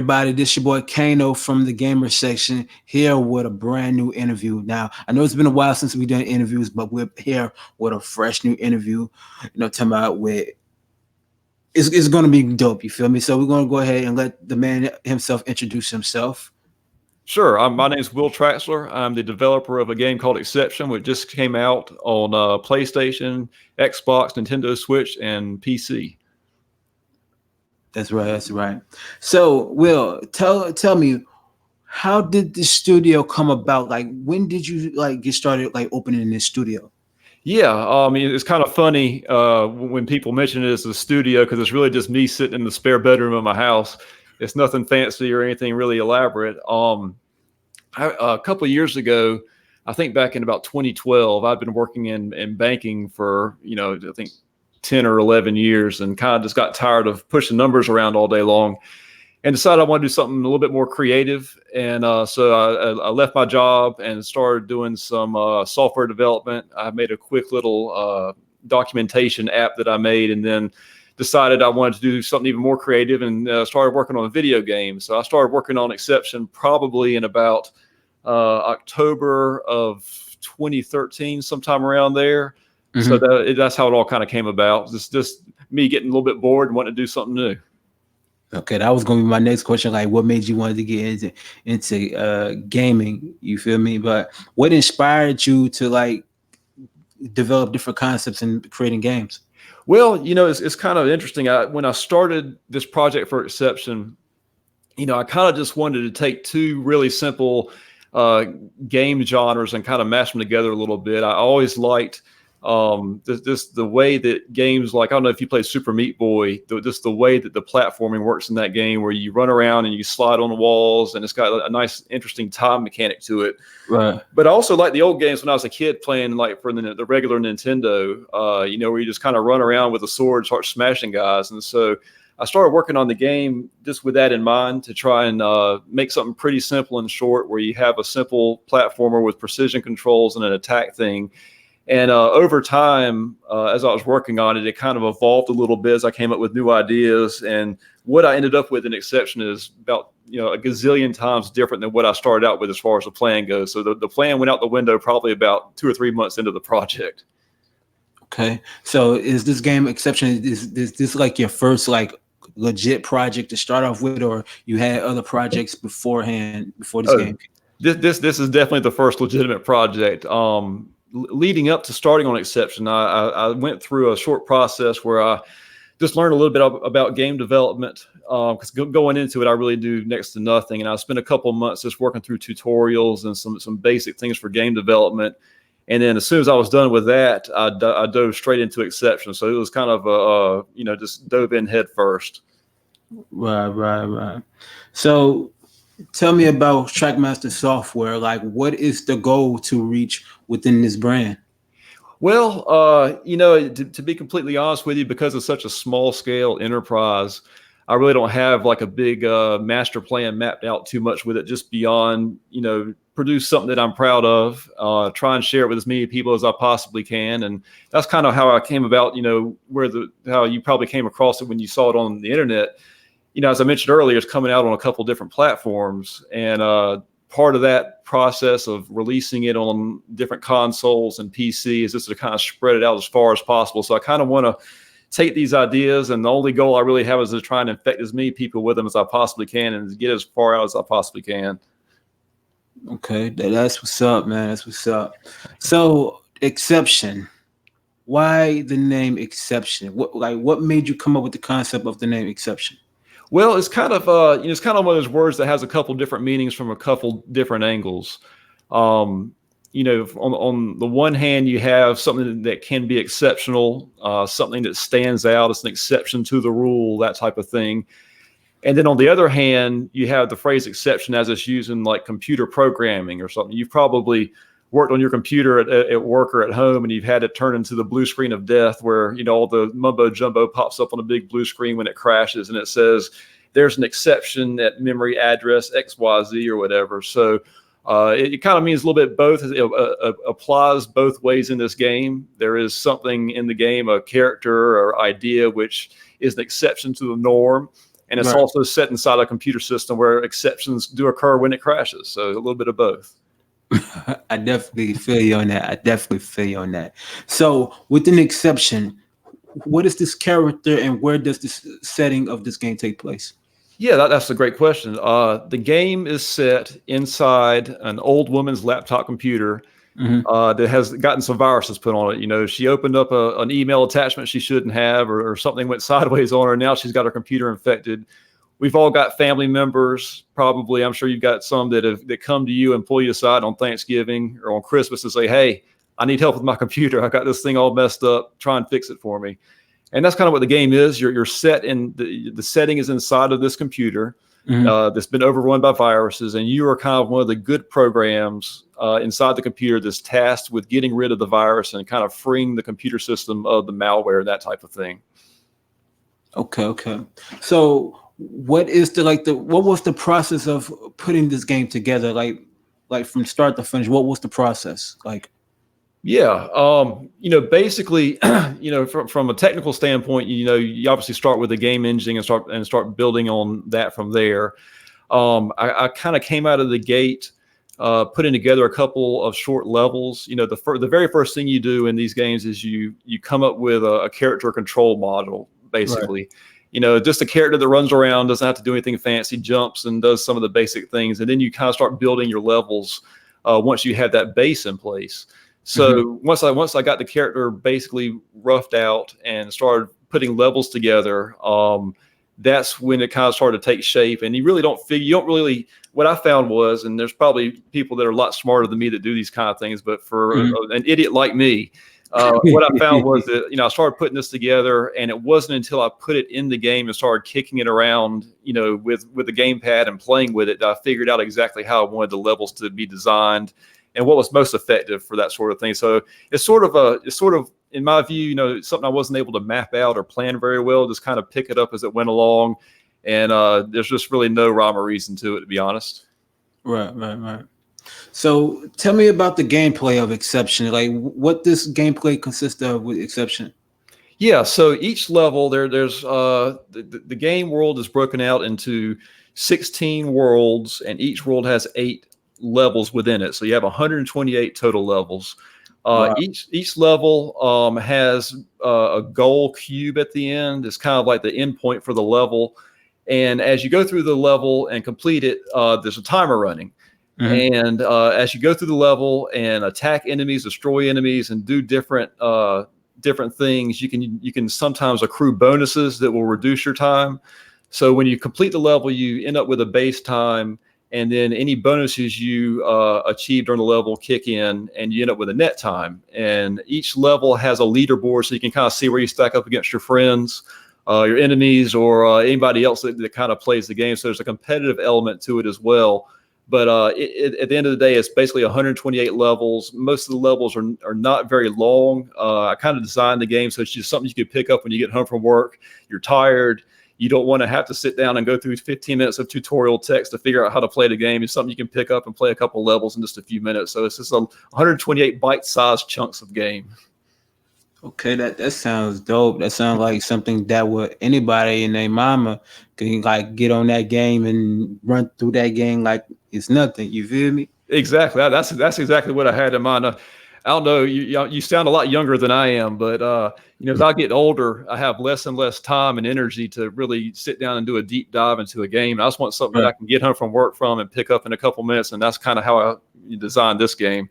everybody? This your boy Kano from the Gamer Section here with a brand new interview. Now, I know it's been a while since we've done interviews, but we're here with a fresh new interview. Talking about with it's going to be dope. You feel me? So we're going to go ahead and let the man himself introduce himself. Sure. My name is Will Traxler. I'm the developer of a game called Execption, which just came out on PlayStation, Xbox, Nintendo Switch, and PC. That's right. That's right. So, Will, tell me, how did the studio come about? Like, when did you get started opening this studio? Yeah, I mean, it's kind of funny when people mention it as a studio because it's really just me sitting in the spare bedroom of my house. It's nothing fancy or anything really elaborate. A couple of years ago, I think back in about 2012, I'd been working in banking for, I think 10 or 11 years and kind of just got tired of pushing numbers around all day long and decided I want to do something a little bit more creative. And so I left my job and started doing some software development. I made a quick little documentation app that I made, and then decided I wanted to do something even more creative and started working on a video game. So I started working on Execption probably in about October of 2013, sometime around there. Mm-hmm. So that's how it all kind of came about. Just me getting a little bit bored and wanting to do something new. Okay, that was going to be my next question. Like, what made you want to get into gaming? You feel me? But what inspired you to develop different concepts in creating games? Well, it's kind of interesting. When I started this project for Execption, I kind of just wanted to take two really simple game genres and kind of mash them together a little bit. I always liked the way that games, like, I don't know if you play Super Meat Boy, just the way that the platforming works in that game, where you run around and you slide on the walls, and it's got a nice, interesting time mechanic to it. Right. But I also like the old games when I was a kid playing, like for the regular Nintendo, where you just kind of run around with a sword, start smashing guys. And so I started working on the game just with that in mind, to try and make something pretty simple and short, where you have a simple platformer with precision controls and an attack thing. And over time, as I was working on it, it kind of evolved a little bit as I came up with new ideas. And what I ended up with in Execption is about a gazillion times different than what I started out with as far as the plan goes. So the plan went out the window probably about 2 or 3 months into the project. Okay. So is this game Execption, is this like your first legit project to start off with, or you had other projects beforehand before this game? This is definitely the first legitimate project. Leading up to starting on Execption, I went through a short process where I just learned a little bit about game development, because going into it, I really knew next to nothing. And I spent a couple of months just working through tutorials and some basic things for game development. And then as soon as I was done with that, I dove straight into Execption. So it was kind of just dove in head first. Right. So tell me about Trackmaster Software. Like, what is the goal to reach within this brand? Well, to be completely honest with you, because it's such a small scale enterprise, I really don't have like a big master plan mapped out too much with it, just beyond, produce something that I'm proud of, try and share it with as many people as I possibly can. And that's kind of how I came about, how you probably came across it when you saw it on the internet. As I mentioned earlier, it's coming out on a couple different platforms, and part of that process of releasing it on different consoles and PC is just to kind of spread it out as far as possible. So I kind of want to take these ideas, and the only goal I really have is to try and infect as many people with them as I possibly can and get as far out as I possibly can. Okay, that's what's up, man. That's what's up. So, Execption. Why the name Execption? What made you come up with the concept of the name Execption? Well, it's kind of it's kind of one of those words that has a couple different meanings from a couple different angles. On the one hand, you have something that can be exceptional, something that stands out. It's an exception to the rule, that type of thing. And then on the other hand, you have the phrase exception as it's used in like computer programming or something. You've probably worked on your computer at work or at home, and you've had it turn into the blue screen of death where, all the mumbo jumbo pops up on a big blue screen when it crashes, and it says there's an exception at memory address XYZ or whatever. So it kind of means a little bit both. It applies both ways in this game. There is something in the game, a character or idea, which is an exception to the norm. and it's Right. also set inside a computer system where exceptions do occur when it crashes. So a little bit of both. I definitely feel you on that. I definitely feel you on that. So, with an exception, what is this character and where does this setting of this game take place? Yeah, that's a great question. The game is set inside an old woman's laptop computer Hmm. that has gotten some viruses put on it. You know, she opened up an email attachment she shouldn't have, or something went sideways on her. Now she's got her computer infected. We've all got family members, probably. I'm sure you've got some that come to you and pull you aside on Thanksgiving or on Christmas and say, "Hey, I need help with my computer. I got this thing all messed up. Try and fix it for me." And that's kind of what the game is. You're set in the setting is inside of this computer Hmm. that's been overrun by viruses, and you are kind of one of the good programs inside the computer that's tasked with getting rid of the virus and kind of freeing the computer system of the malware, that type of thing. Okay, okay. So, what is the what was the process of putting this game together? Like from start to finish, what was the process? Like, Yeah, basically, from a technical standpoint, you obviously start with the game engine and start building on that from there. I kind of came out of the gate putting together a couple of short levels. The very first thing you do in these games is you come up with a character control model, right. basically. Just a character that runs around, doesn't have to do anything fancy, jumps and does some of the basic things, and then you kind of start building your levels once you have that base in place. Hmm. So once I got the character basically roughed out and started putting levels together, that's when it kind of started to take shape. And you don't really. What I found was, and there's probably people that are a lot smarter than me that do these kind of things, but for Hmm. an idiot like me, what I found was that I started putting this together, and it wasn't until I put it in the game and started kicking it around, with the gamepad and playing with it, that I figured out exactly how I wanted the levels to be designed and what was most effective for that sort of thing. So it's sort of in my view, something I wasn't able to map out or plan very well. Just kind of pick it up as it went along, and there's just really no rhyme or reason to it, to be honest. Right, right, right. So, tell me about the gameplay of Exception. Like, what this gameplay consists of with Exception. Yeah, so each level there's the game world is broken out into 16 worlds, and each world has 8 levels within it. So you have 128 total levels. Wow. Each level has a goal cube at the end. It's kind of like the end point for the level. And as you go through the level and complete it, there's a timer running. Hmm. And as you go through the level and attack enemies, destroy enemies, and do different things, you can sometimes accrue bonuses that will reduce your time. So when you complete the level, you end up with a base time, and then any bonuses you achieve during the level kick in, and you end up with a net time. And each level has a leaderboard, so you can kind of see where you stack up against your friends, your enemies, or anybody else that kind of plays the game. So there's a competitive element to it as well. But at the end of the day, it's basically 128 levels. Most of the levels are not very long. I kind of designed the game so it's just something you could pick up when you get home from work. You're tired. You don't want to have to sit down and go through 15 minutes of tutorial text to figure out how to play the game. It's something you can pick up and play a couple levels in just a few minutes. So it's just 128 bite-sized chunks of game. Okay, that sounds dope. That sounds like something that would anybody and their mama can like get on that game and run through that game like it's nothing. You feel me? Exactly. That's exactly what I had in mind. I don't know. You sound a lot younger than I am, but as I get older, I have less and less time and energy to really sit down and do a deep dive into a game. I just want something that Right. I can get home from work from and pick up in a couple minutes, and that's kind of how I designed this game.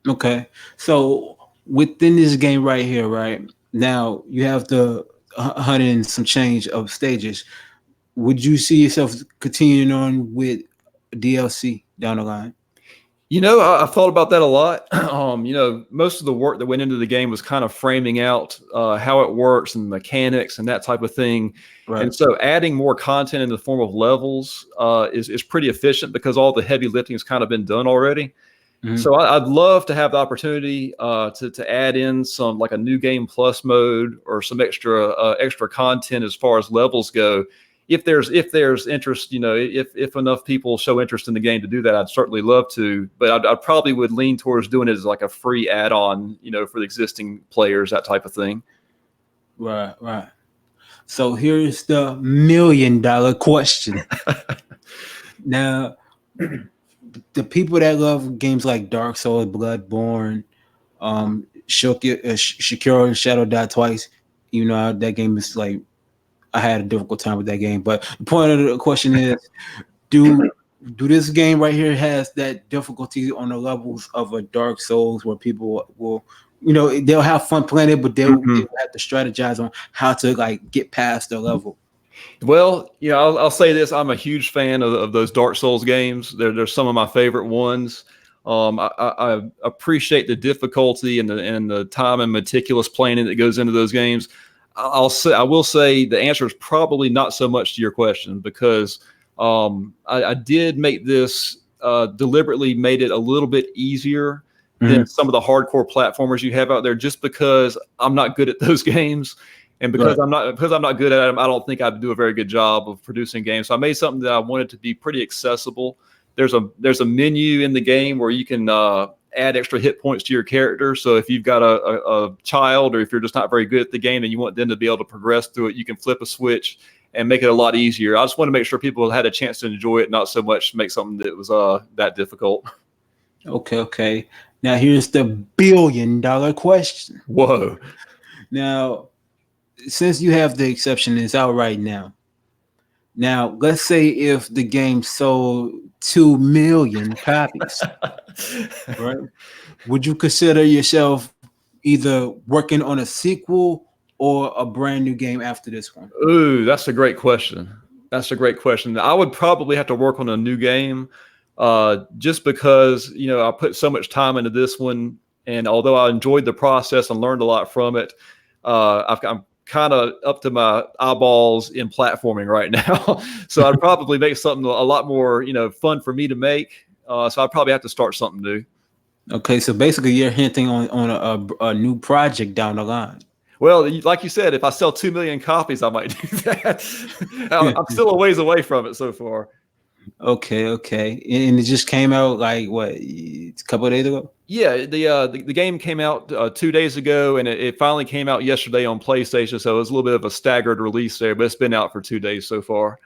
Okay. So within this game right here, right now you have the hundred and some change of stages. Would you see yourself continuing on with DLC down the line? I've thought about that a lot. Most of the work that went into the game was kind of framing out how it works and mechanics and that type of thing. Right. And so adding more content in the form of levels is pretty efficient because all the heavy lifting has kind of been done already. Hmm. So I'd love to have the opportunity to add in some like a new game plus mode or some extra content as far as levels go. If there's interest, if enough people show interest in the game to do that, I'd certainly love to. But I probably would lean towards doing it as like a free add-on, for the existing players, that type of thing. Right. Right. So here's the $1 million question. Now, the people that love games like Dark Souls, Bloodborne, Shakiro Shadow Die Twice, that game is like I had a difficult time with that game. But the point of the question is, do do this game right here has that difficulty on the levels of a Dark Souls where people will, they'll have fun playing it, but they'll have to strategize on how to like get past the level. Well, I'll say this: I'm a huge fan of those Dark Souls games. They're some of my favorite ones. I appreciate the difficulty and the time and meticulous planning that goes into those games. I will say the answer is probably not so much to your question because I did make this deliberately made it a little bit easier than some of the hardcore platformers you have out there, just because I'm not good at those games. And because I'm not good at them, I don't think I'd do a very good job of producing games. So I made something that I wanted to be pretty accessible. There's a menu in the game where you can add extra hit points to your character. So if you've got a child, or if you're just not very good at the game and you want them to be able to progress through it, you can flip a switch and make it a lot easier. I just want to make sure people had a chance to enjoy it, not so much make something that was that difficult. Okay. Now here's the $1 billion question. Whoa. Now, since you have the exception, it's out right now. Now, let's say if the game sold 2 million copies, right? Would you consider yourself either working on a sequel or a brand new game after this one? Ooh, that's a great question. That's a great question. I would probably have to work on a new game, just because I put so much time into this one, and although I enjoyed the process and learned a lot from it, I'm kind of up to my eyeballs in platforming right now. So I'd probably make something a lot more, fun for me to make. So I'd probably have to start something new. Okay, so basically you're hinting on a new project down the line. Well, like you said, if I sell 2 million copies, I might do that. I'm still a ways away from it so far. Okay. And it just came out like what, a couple of days ago? Yeah, the game came out 2 days ago, and it finally came out yesterday on PlayStation. So it was a little bit of a staggered release there, but it's been out for 2 days so far.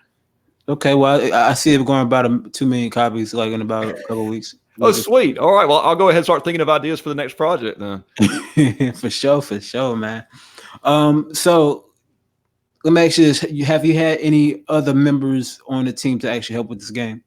Okay, well, I see it going about 2 million copies like in about a couple of weeks. Oh, sweet. All right. Well, I'll go ahead and start thinking of ideas for the next project then. For sure, man. So let me ask you this: have you had any other members on the team to actually help with this game?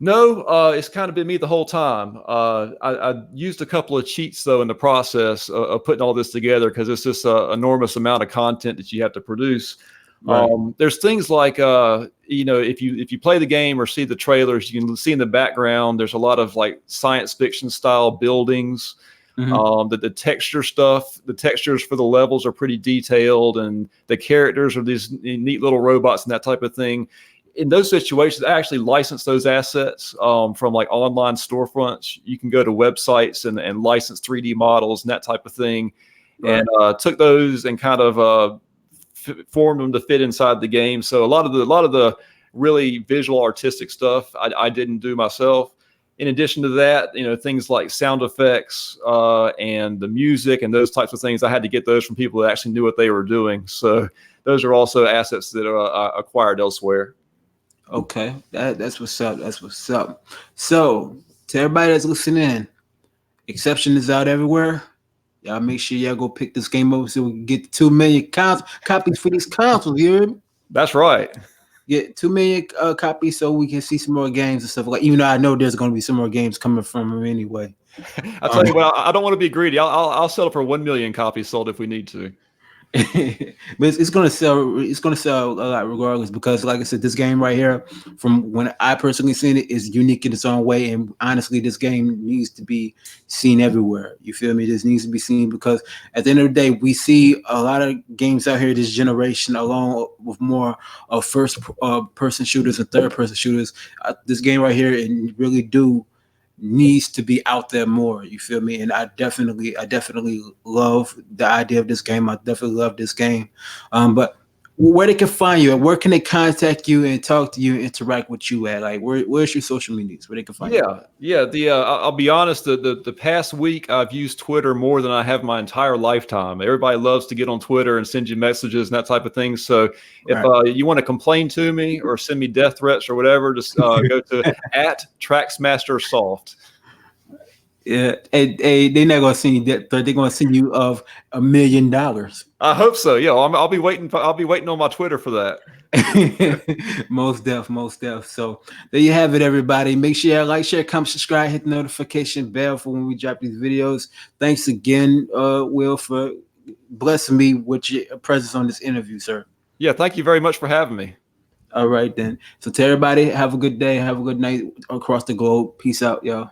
No, it's kind of been me the whole time. I used a couple of cheats though in the process of putting all this together, because it's just an enormous amount of content that you have to produce. Right. There's things like if you play the game or see the trailers, you can see in the background there's a lot of like science fiction style buildings. The texture stuff, the textures for the levels are pretty detailed, and the characters are these neat little robots and that type of thing. In those situations, I actually license those assets from like online storefronts. You can go to websites and license 3D models and that type of thing, and took those and kind of formed them to fit inside the game. So a lot of the really visual artistic stuff I didn't do myself. In addition to that, things like sound effects and the music and those types of things, I had to get those from people that actually knew what they were doing. So those are also assets that are acquired elsewhere. Okay, that's what's up. That's what's up. So to everybody that's listening, Exception is out everywhere. Y'all make sure y'all go pick this game up so we can get 2 million copies for these consoles. You hear me? That's right. Get 2 million copies so we can see some more games and stuff like. Even though I know there's going to be some more games coming from them anyway. I tell you what, I don't want to be greedy. I'll settle for 1 million copies sold if we need to. But it's gonna sell. It's gonna sell a lot regardless, because, like I said, this game right here, from when I personally seen it, is unique in its own way. And honestly, this game needs to be seen everywhere. You feel me? This needs to be seen, because at the end of the day, we see a lot of games out here this generation, along with more of first person shooters and third person shooters. This game right here, and really do needs to be out there more. You feel me? And I definitely love the idea of this game. I definitely love this game. But where they can find you, where can they contact you and talk to you, and interact with you at? Like, where's your social medias where they can find you Yeah, at? yeah. I'll be honest. The past week I've used Twitter more than I have my entire lifetime. Everybody loves to get on Twitter and send you messages and that type of thing. So if Right. you want to complain to me or send me death threats or whatever, just go to at TraxmasterSoft. Yeah, they're not gonna send you that, but they're gonna send you of $1 million. I hope so. Yeah, I'll be waiting. I'll be waiting on my Twitter for that. Most deaf, most deaf. So there you have it, everybody. Make sure you like, share, comment, subscribe, hit the notification bell for when we drop these videos. Thanks again, Will, for blessing me with your presence on this interview, sir. Yeah, thank you very much for having me. All right then. So to everybody, have a good day, have a good night across the globe. Peace out, y'all.